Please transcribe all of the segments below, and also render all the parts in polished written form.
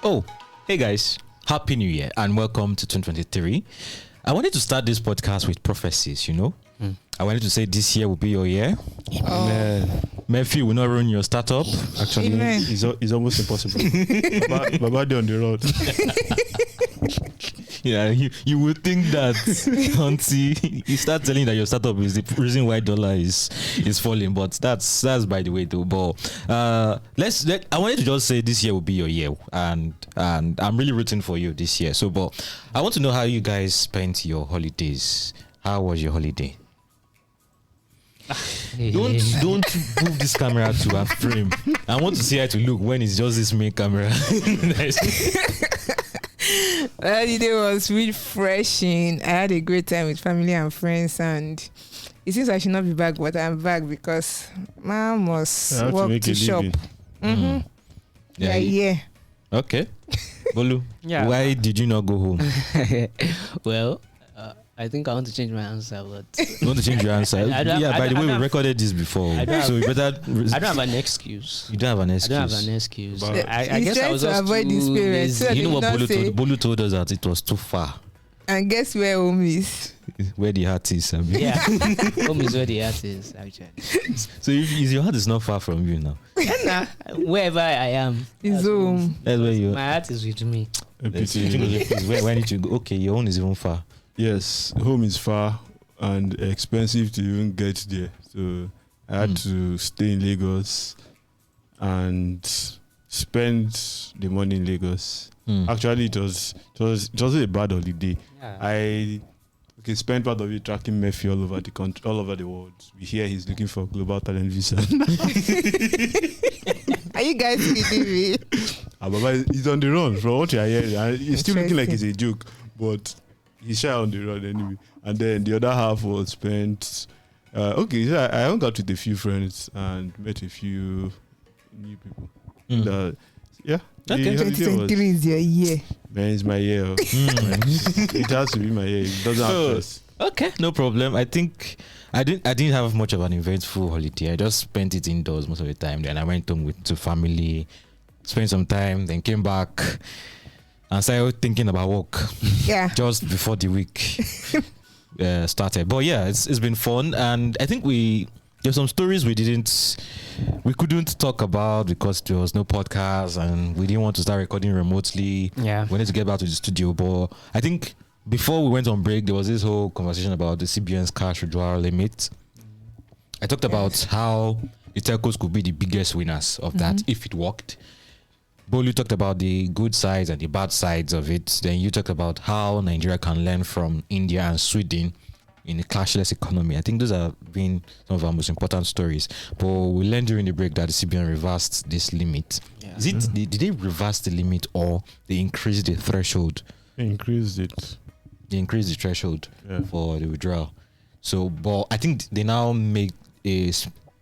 Oh, hey guys, Happy New Year and welcome to 2023. I wanted to start this podcast with prophecies, I wanted to say this year will be your year. Murphy will not ruin your startup. Actually, it's almost impossible. Baba on the road. Yeah, you would think that until you start telling that your startup is the reason why dollar is falling, but that's by the way though. But I wanted to just say this year will be your year, and I'm really rooting for you this year. So, but I want to know how you guys spent your holidays. How was your holiday? Don't move this camera to a frame. I want to see how to look when it's just this main camera. Holiday was refreshing. I had a great time with family and friends, and it seems I should not be back, but I'm back because mom was work to shop. Yeah. Okay. Bolu, why did you not go home? Well, I think I want to change my answer, but you want to change your answer? By the way, we recorded this before, so you better. I don't have an excuse. You don't have an excuse. I don't have an excuse. I guess I was just avoid the spirit. So you know what Bolu told us that it was too far. And guess where home is? Where the heart is. Yeah, home is where the heart is. Actually. So if your heart is not far from you now. Wherever I am, is home. That's where you. My heart is with me. Where need you go? Okay, your own is even far. Yes, home is far and expensive to even get there. So I had to stay in Lagos and spend the money in Lagos. Actually, it wasn't a bad holiday. Yeah. I spent part of it tracking Murphy all over the country, all over the world. We hear he's looking for global talent visa. Are you guys kidding me? Baba, he's on the run from what you're hearing. He's still looking like it's a joke, but he's shy on the road anyway. And then the other half was spent. So I hung out with a few friends and met a few new people. Okay, 2023 is your year. Man, it's my year. It has to be my year. It doesn't have to. Okay, no problem. I think I didn't have much of an eventful holiday. I just spent it indoors most of the time. Then I went home to family, spent some time, then came back. And started thinking about work. Yeah. Just before the week started. But yeah, it's been fun, and I think there's some stories we couldn't talk about because there was no podcast, and we didn't want to start recording remotely. Yeah. We wanted to get back to the studio, but I think before we went on break, there was this whole conversation about the CBN's cash withdrawal limit. I talked about how the telcos could be the biggest winners of that if it worked. Bolu talked about the good sides and the bad sides of it. Then you talked about how Nigeria can learn from India and Sweden in a cashless economy. I think those have been some of our most important stories. But we learned during the break that the CBN reversed this limit. Yeah. Did they reverse the limit or they increased the threshold? They increased it. They increased the threshold for the withdrawal. So, but I think they now make a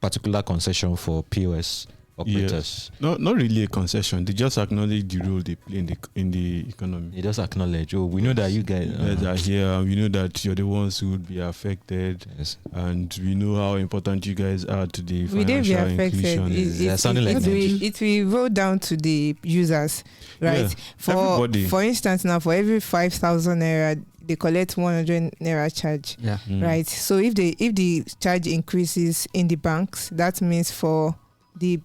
particular concession for POS operators. Yes. Not really a concession. They just acknowledge the role they play in the economy. They just acknowledge. Oh, we know that you guys are here. We know that you're the ones who would be affected, and we know how important you guys are to the financial inclusion. It will roll down to the users, right? Yeah, for instance, now for every 5,000 naira, they collect 100 naira charge. Yeah. Right. So if the charge increases in the banks, that means for the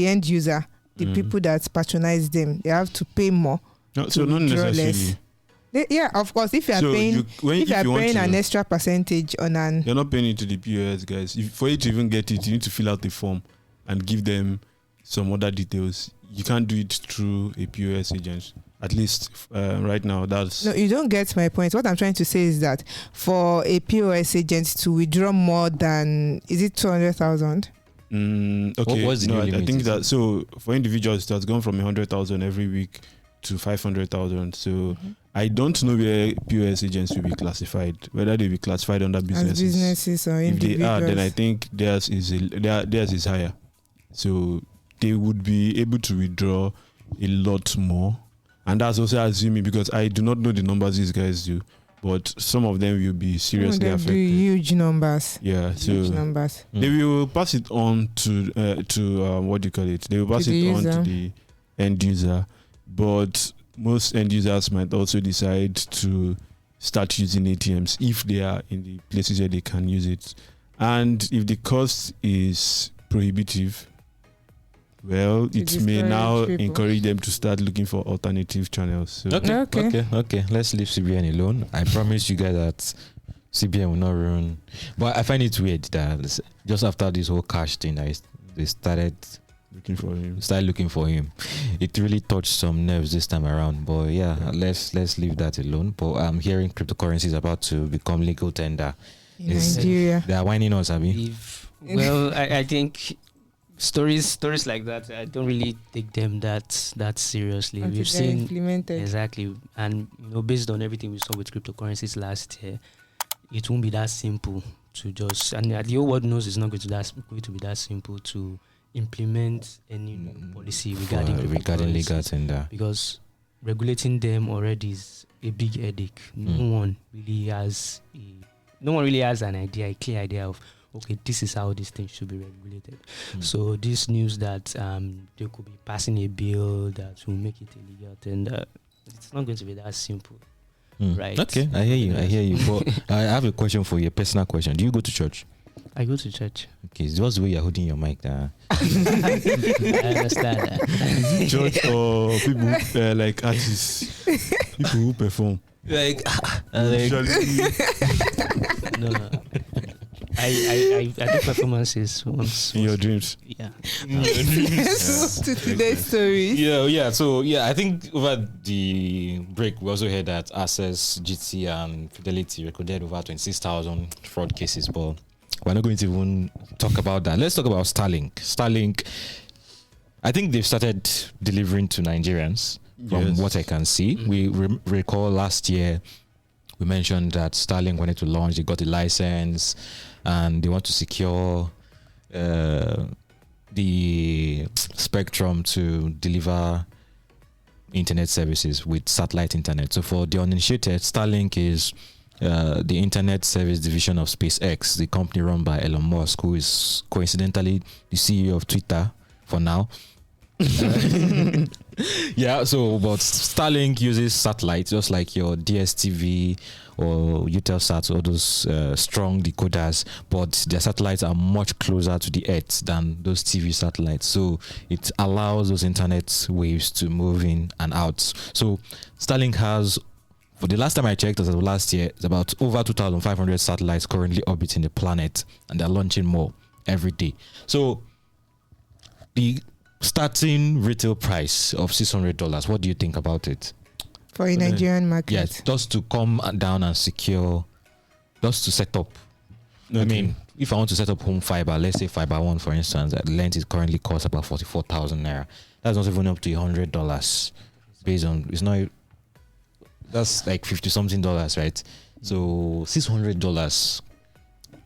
end user, the people that patronize them, they have to pay more. No, so not necessarily. Of course. If you are paying an extra percentage on an, you're not paying it to the POS guys. For you to even get it, you need to fill out the form and give them some other details. You can't do it through a POS agent. At least right now, that's... No, you don't get my point. What I'm trying to say is that for a POS agent to withdraw more than, is it 200,000? Okay. What's the new limit? I think that so for individuals it has gone from 100,000 every week to 500,000. So I don't know where POS agents will be classified, whether they will be classified under businesses. As businesses or individuals. If they are, then I think theirs is higher. So they would be able to withdraw a lot more, and that's also assuming, because I do not know the numbers these guys do. But some of them will be seriously affected. Huge numbers. Yeah, so huge numbers. They will pass it on to what do you call it? They will pass it on to the end user. but most end users might also decide to start using ATMs if they are in the places where they can use it. And if the cost is prohibitive, well, it may now encourage them to start looking for alternative channels. So Okay. Let's leave CBN alone. I promise you guys that CBN will not run. But I find it weird that just after this whole cash thing, they started looking for him. It really touched some nerves this time around. But yeah, let's leave that alone. But I'm hearing cryptocurrency is about to become legal tender in Nigeria. They are whining us, Abi. Well, I think stories like that, I don't really take them that seriously. We've seen implemented. Exactly, and based on everything we saw with cryptocurrencies last year, it won't be that simple to just, and the whole world knows it's not going to be that simple to implement any policy regarding legal tender, because regulating them already is a big headache. No one really has a clear idea of, okay, this is how this thing should be regulated. So this news that they could be passing a bill that will make it illegal, and it's not going to be that simple. Right. Okay, I hear you. But I have a question for you, a personal question. Do you go to church? I go to church. Okay, what's the way you're holding your mic there? I understand that. Church or people like artists, people who perform. Like no. I do performances once. In your dreams? Yeah. To today's story. Yeah. So I think over the break we also heard that Access, GT, and Fidelity recorded over 26,000 fraud cases, but we're not going to even talk about that. Let's talk about Starlink. Starlink, I think they've started delivering to Nigerians from what I can see. We recall last year we mentioned that Starlink wanted to launch, they got a license, and they want to secure the spectrum to deliver internet services with satellite internet. So for the uninitiated, Starlink is the internet service division of SpaceX, the company run by Elon Musk, who is coincidentally the CEO of Twitter for now. So but Starlink uses satellites just like your DSTV or Eutelsat, or those strong decoders, but their satellites are much closer to the earth than those TV satellites, so it allows those internet waves to move in and out. So Starlink has, for the last time I checked, as of last year, it's about over 2,500 satellites currently orbiting the planet, and they're launching more every day. So the starting retail price of $600, what do you think about it? For a Nigerian market? Yes, just to come down and secure, just to set up. Okay. I mean, if I want to set up home fiber, let's say fiber one, for instance, the length is currently costs about 44,000 naira. That's not even up to $100 based on, it's not, that's like $50 something, right? So $600.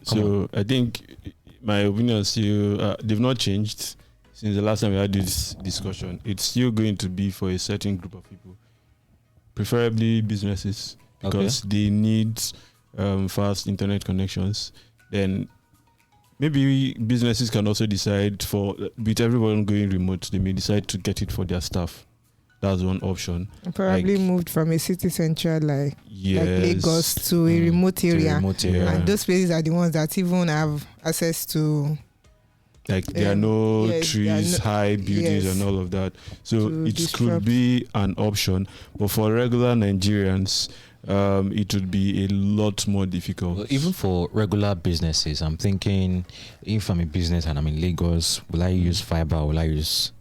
So I think my opinion is still, they've not changed since the last time we had this discussion. It's still going to be for a certain group of people, preferably businesses, because they need fast internet connections. Then maybe businesses can also decide with everyone going remote, they may decide to get it for their staff. That's one option. Probably moved from a city central like Lagos to a remote area. And those places are the ones that even have access to, like there are no trees, high buildings and all of that. So it could be an option. But for regular Nigerians, it would be a lot more difficult. Well, even for regular businesses, I'm thinking, if I'm a business and I'm in Lagos, will I use fiber or will I use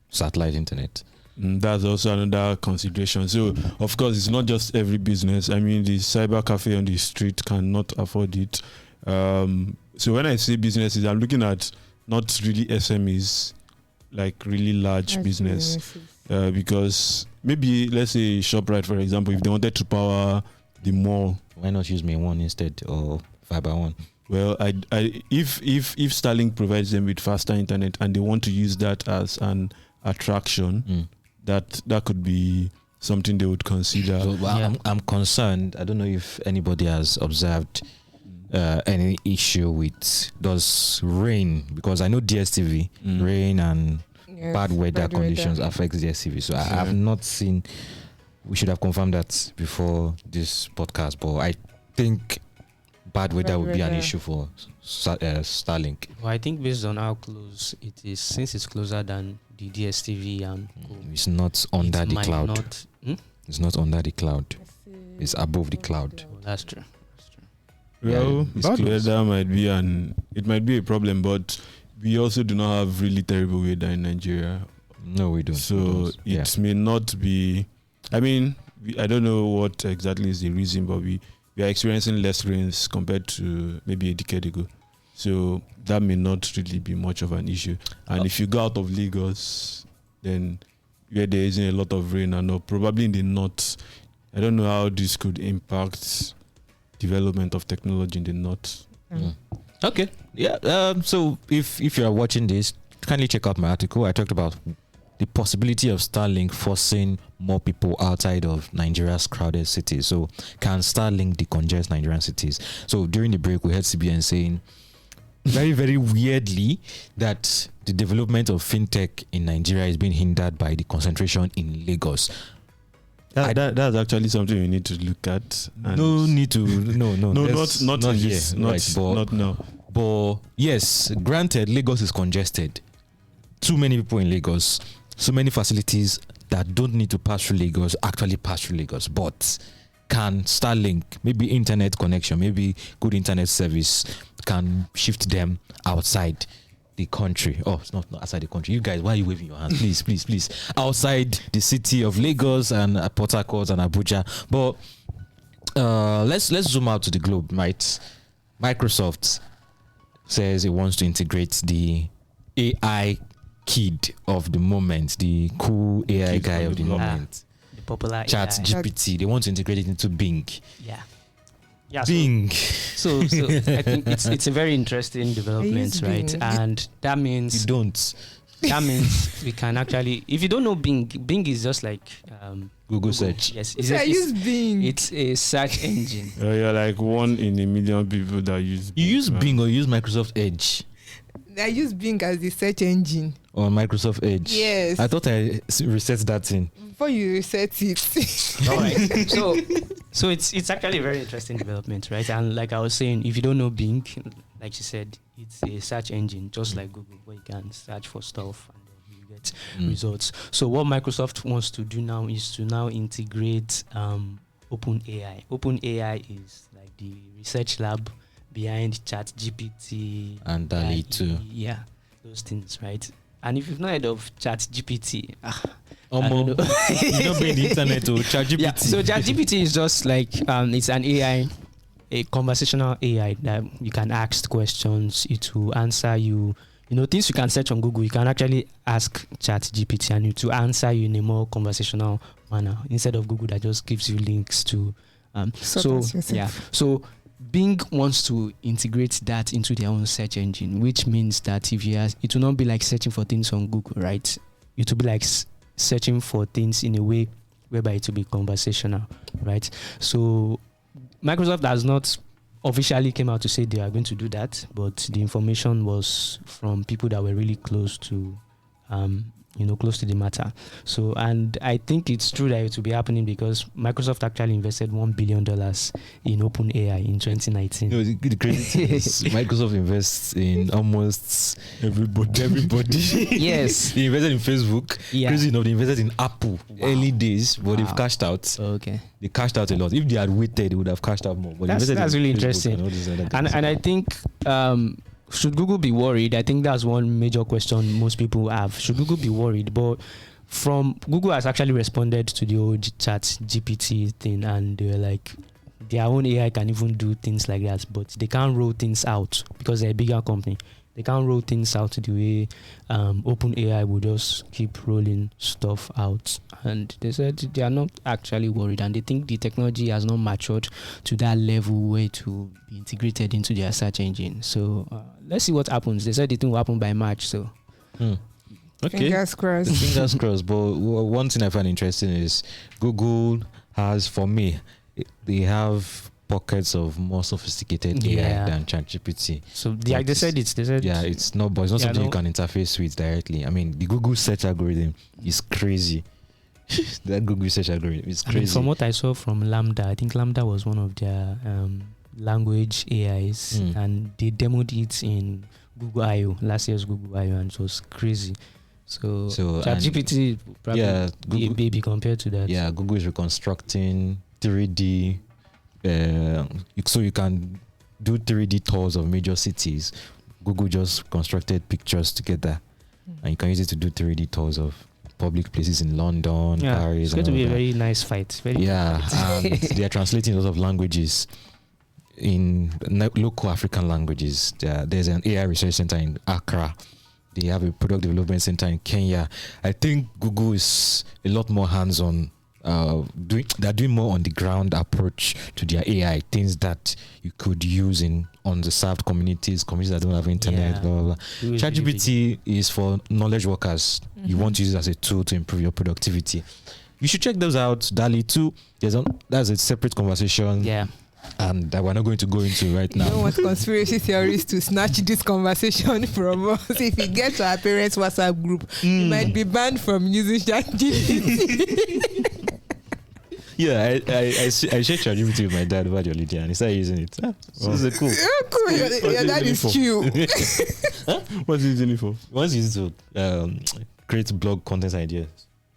satellite internet? That's also another consideration. So, of course, it's not just every business. I mean, the cyber cafe on the street cannot afford it. So when I say businesses, I'm looking at not really SMEs, like really large business. Because maybe, let's say, ShopRite, for example, if they wanted to power the mall. Why not use Me One instead, or Fiber One? Well, if Starlink provides them with faster internet and they want to use that as an attraction, that could be something they would consider. So, I'm concerned. I don't know if anybody has observed any issue with does rain, because I know DSTV rain and Yes, bad weather conditions affects their CV. So I have not seen. We should have confirmed that before this podcast, but I think bad weather would be an issue for Starlink. Well, I think based on how close it is, since it's closer than the DSTV and it's not under the cloud. Not, It's not under the cloud. It's above the cloud. Oh, that's true. Well, bad weather might be a problem, but we also do not have really terrible weather in Nigeria. No, we don't. So it may not be. I mean, I don't know what exactly is the reason, but we are experiencing less rains compared to maybe a decade ago. So that may not really be much of an issue. And if you go out of Lagos, then where there isn't a lot of rain, and probably in the north, I don't know how this could impact development of technology in the north. Okay. Yeah. So if you are watching this, kindly check out my article. I talked about the possibility of Starlink forcing more people outside of Nigeria's crowded cities. So can Starlink decongest Nigerian cities? So during the break, we heard CBN saying very, very weirdly that the development of fintech in Nigeria is being hindered by the concentration in Lagos. That's actually something we need to look at. No need to. No, not here. Not now. But yes, granted, Lagos is congested. Too many people in Lagos. So many facilities that don't need to pass through Lagos actually pass through Lagos. But can Starlink, maybe internet connection, maybe good internet service, can shift them outside the country? Oh, it's not outside the country. You guys, why are you waving your hands? Please. Outside the city of Lagos and Port Harcourt and Abuja. But let's zoom out to the globe, right? Microsoft says it wants to integrate the AI kid of the moment, the cool AI guy of the moment, the popular ChatGPT. They want to integrate it into Bing. Yeah, Bing. So I think it's a very interesting development, right? And that means you don't. That means we can actually, if you don't know Bing is just like Google search. Yes, I use Bing. It's a search engine. You're like 1 in a million people that use Bing. You use Bing or you use Microsoft Edge? I use Bing as the search engine. On Microsoft Edge? Yes. I thought I reset that thing. Before you reset it. All right. So it's actually a very interesting development, right? And like I was saying, if you don't know Bing, like you said, it's a search engine just like Google, where you can search for stuff and then you get results. So what Microsoft wants to do now is to now integrate OpenAI. OpenAI is like the research lab behind ChatGPT and DALL-E too. Yeah, those things, right? And if you've not heard of ChatGPT, you don't bring the internet to ChatGPT. Yeah, so ChatGPT is just like it's an AI, a conversational AI that you can ask questions, it will answer you. You know, things you can search on Google, you can actually ask ChatGPT and it will answer you in a more conversational manner instead of Google that just gives you links to. So Bing wants to integrate that into their own search engine, which means that it will not be like searching for things on Google, right? It will be like searching for things in a way whereby it will be conversational, right? So Microsoft has not officially came out to say they are going to do that, but the information was from people that were really close to close to the matter. So, and I think it's true that it will be happening because Microsoft actually invested $1 billion in OpenAI in 2019. No, the crazy is Microsoft invests in almost everybody. Yes. They invested in Facebook. Yeah. Crazy enough, they invested in Apple early days, but they've cashed out. Okay. They cashed out a lot. If they had waited, they would have cashed out more. But that's really interesting. And I think should Google be worried? I think that's one major question most people have. Should Google be worried? But Google has actually responded to the old ChatGPT thing, and they're like, their own AI can even do things like that, but they can't roll things out because they're a bigger company. They can't roll things out the way OpenAI will just keep rolling stuff out. And they said they are not actually worried, and they think the technology has not matured to that level where to be integrated into their search engine. So let's see what happens. They said the thing will happen by March. So okay, fingers crossed. Fingers crossed. But one thing I find interesting is Google has, for me, they have pockets of more sophisticated AI than ChatGPT. So they said it's it's not, but it's not something you can interface with directly. I mean, the Google search algorithm is crazy. That Google search algorithm is crazy. I mean, from what I saw from Lambda, I think Lambda was one of their language AIs, and they demoed it in Google I/O, last year's Google I/O, and it was crazy. So ChatGPT probably be a baby compared to that. Yeah, Google is reconstructing 3D, so you can do 3D tours of major cities. Google just constructed pictures together, and you can use it to do 3D tours of public places in London, Paris. It's going to be a very nice fight. And they are translating a lot of languages in local African languages. There's an AI research center in Accra. They have a product development center in Kenya. I think Google is a lot more hands-on. They're doing more on the ground approach to their AI, things that you could use in underserved communities that don't have internet, blah, blah, blah. ChatGPT is for knowledge workers. You want to use it as a tool to improve your productivity. You should check those out. DALL-E 2, that's a separate conversation. Yeah. And that we're not going to go into right now. You don't want conspiracy theories to snatch this conversation from us. If you get to our parents' WhatsApp group, you might be banned from using ChatGPT. Yeah, I shared ChatGPT with my dad about your Lydia, and he started using it. This is cool. Cool. Your dad is chill. What's he using it for? Once used to create blog content ideas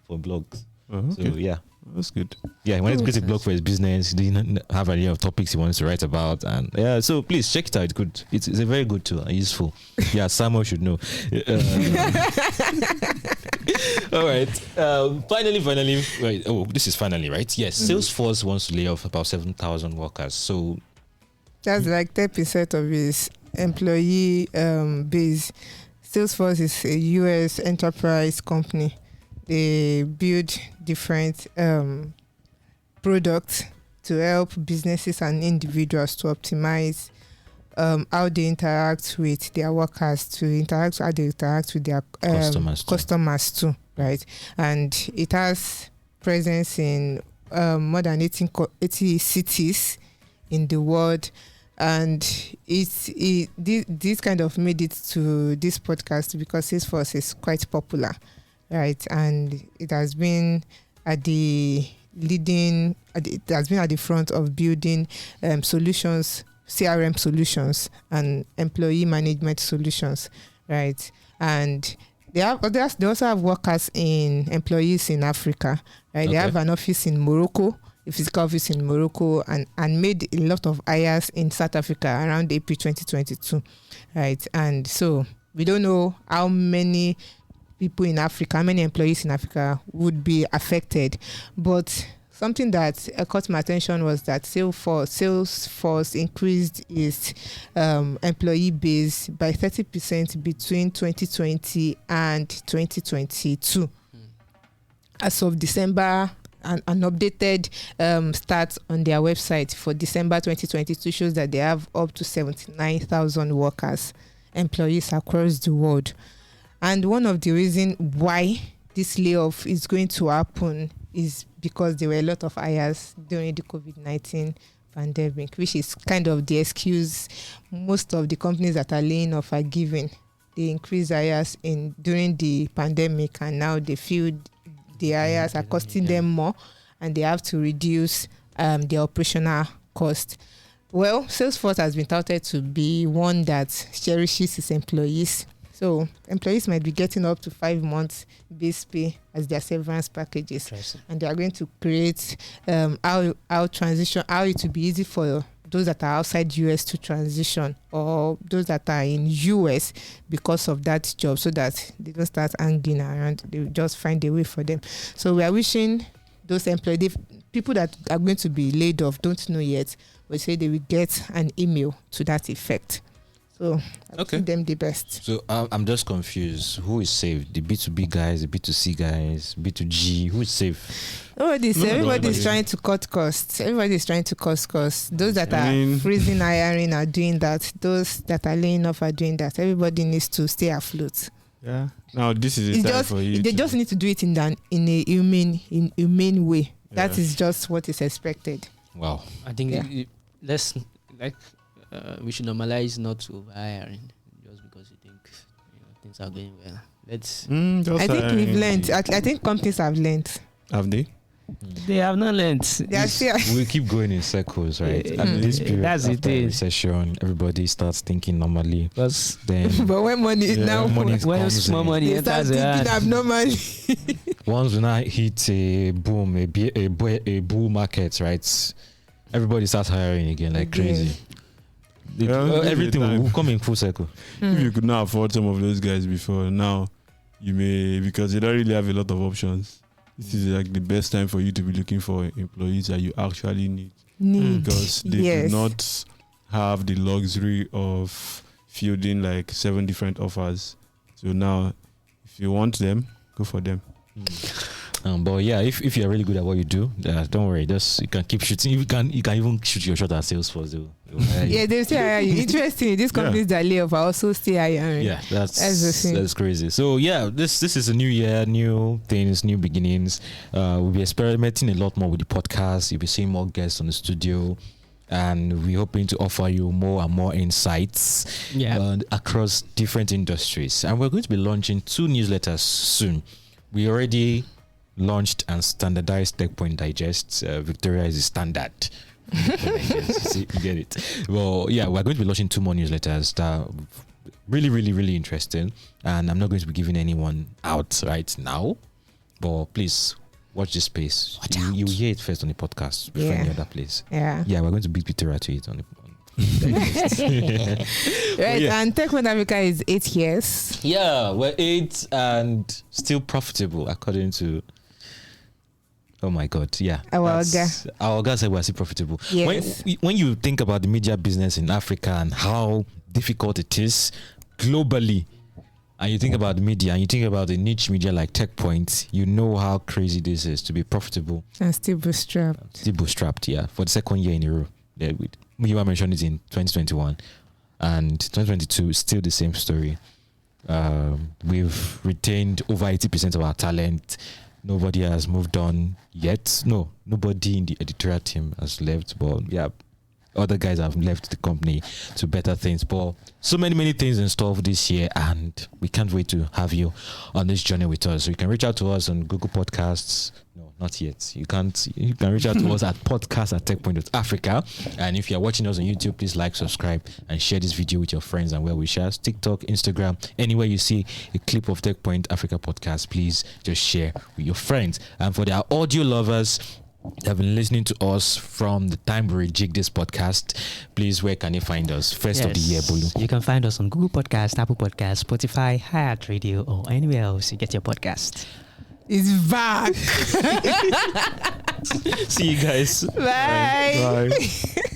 for blogs. Okay. So yeah. That's good. Yeah, he wanted to create a blog for his business. He didn't have an idea of topics he wanted to write about, and so please check it out. It's good. It's a very good tool and useful. Yeah, Samuel should know. All right. Finally. Right. Oh, this is finally right. Yes, Salesforce wants to lay off about 7,000 workers. So that's like 10% of his employee base. Salesforce is a US enterprise company. They build different products to help businesses and individuals to optimize how they interact with their workers, how they interact with their customers too, right? And it has presence in more than 80 cities in the world. And this kind of made it to this podcast because Salesforce is quite popular. Right, and it has been at the front of building solutions, CRM solutions, and employee management solutions, right? And they also have employees in Africa, right? Okay. They have an office in Morocco, a physical office in Morocco, and made a lot of hires in South Africa around April 2022, right? And so we don't know how many people in Africa, how many employees in Africa would be affected. But something that caught my attention was that Salesforce increased its employee base by 30% between 2020 and 2022. As of December, an updated stats on their website for December 2022 shows that they have up to 79,000 employees across the world. And one of the reasons why this layoff is going to happen is because there were a lot of hires during the COVID-19 pandemic, which is kind of the excuse most of the companies that are laying off are giving. They increase hires during the pandemic, and now they feel the hires are costing them more, and they have to reduce their operational cost. Well, Salesforce has been touted to be one that cherishes its employees. So employees might be getting up to 5 months base pay as their severance packages, and they are going to create how it will be easy for those that are outside US to transition, or those that are in US because of that job, so that they don't start hanging around. They will just find a way for them. So we are wishing those employees, people that are going to be laid off, don't know yet, we say they will get an email to that effect. So I wish them the best. So I'm just confused. Who is saved? The B2B guys, the B2C guys, B2G. Who is safe? Everybody's trying to cut costs. Everybody's trying to cut costs. Those that are freezing hiring are doing that. Those that are laying off are doing that. Everybody needs to stay afloat. Yeah. Now this is the time for you. They just need to do it in a humane way. Yeah. That is just what is expected. Wow. I think we should normalize not to hiring just because you think things are going well. I think we've learned. I think companies have learned. Have they? They have not learned. We keep going in circles, right? And this period after recession, everybody starts thinking normally. But when money is now, when small money enters, they start thinking abnormally. Once when I hit a boom, a bull market, right? Everybody starts hiring again like crazy. Everything will come in full circle. If you could not afford some of those guys before, now you may, because you don't really have a lot of options. This is like the best time for you to be looking for employees that you actually need. Because they do not have the luxury of fielding like 7 different offers. So now, if you want them, go for them. But yeah, if you're really good at what you do, don't worry. Just you can keep shooting. You can even shoot your shot at Salesforce. They still hire you. Interesting. These companies that lay off are also still hiring. Yeah, that's crazy. So yeah, this is a new year, new things, new beginnings. We'll be experimenting a lot more with the podcast. You'll be seeing more guests on the studio, and we're hoping to offer you more and more insights across different industries. And we're going to be launching 2 newsletters soon. We already launched and standardized Techpoint Digest. Victoria is the standard. See, you get it. Well, yeah, we're going to be launching 2 more newsletters that are really, really, really interesting. And I'm not going to be giving anyone out right now, but please watch this space. You hear it first on the podcast before any other place. Yeah, we're going to beat Victoria to it on the right, and Techpoint Africa is 8 years. Yeah, we're 8 and still profitable according to. Oh my God! Yeah, our guy said we're still profitable. Yes. When you think about the media business in Africa and how difficult it is globally, and you think about media and you think about the niche media like Techpoint, you know how crazy this is to be profitable and still bootstrapped. Yeah, for the 2nd year in a row. Yeah, you mentioned it in 2021, and 2022 is still the same story. We've retained over 80% of our talent. Nobody has moved on yet. No, nobody in the editorial team has left. But yeah, other guys have left the company to better things. But so many things in store for this year, and we can't wait to have you on this journey with us. So you can reach out to us on Google Podcasts. No, not yet. You can reach out to us at podcast@techpoint.africa. And if you're watching us on YouTube, please like, subscribe, and share this video with your friends and well-wishers. TikTok, Instagram, anywhere you see a clip of Techpoint Africa Podcast, please just share with your friends. And for our audio lovers that have been listening to us from the time we rejigged this podcast, please, where can you find us? First of the year, Bolu. You can find us on Google Podcast, Apple Podcast, Spotify, Hired Radio, or anywhere else you get your podcast. It's back. See you guys. Bye. Bye.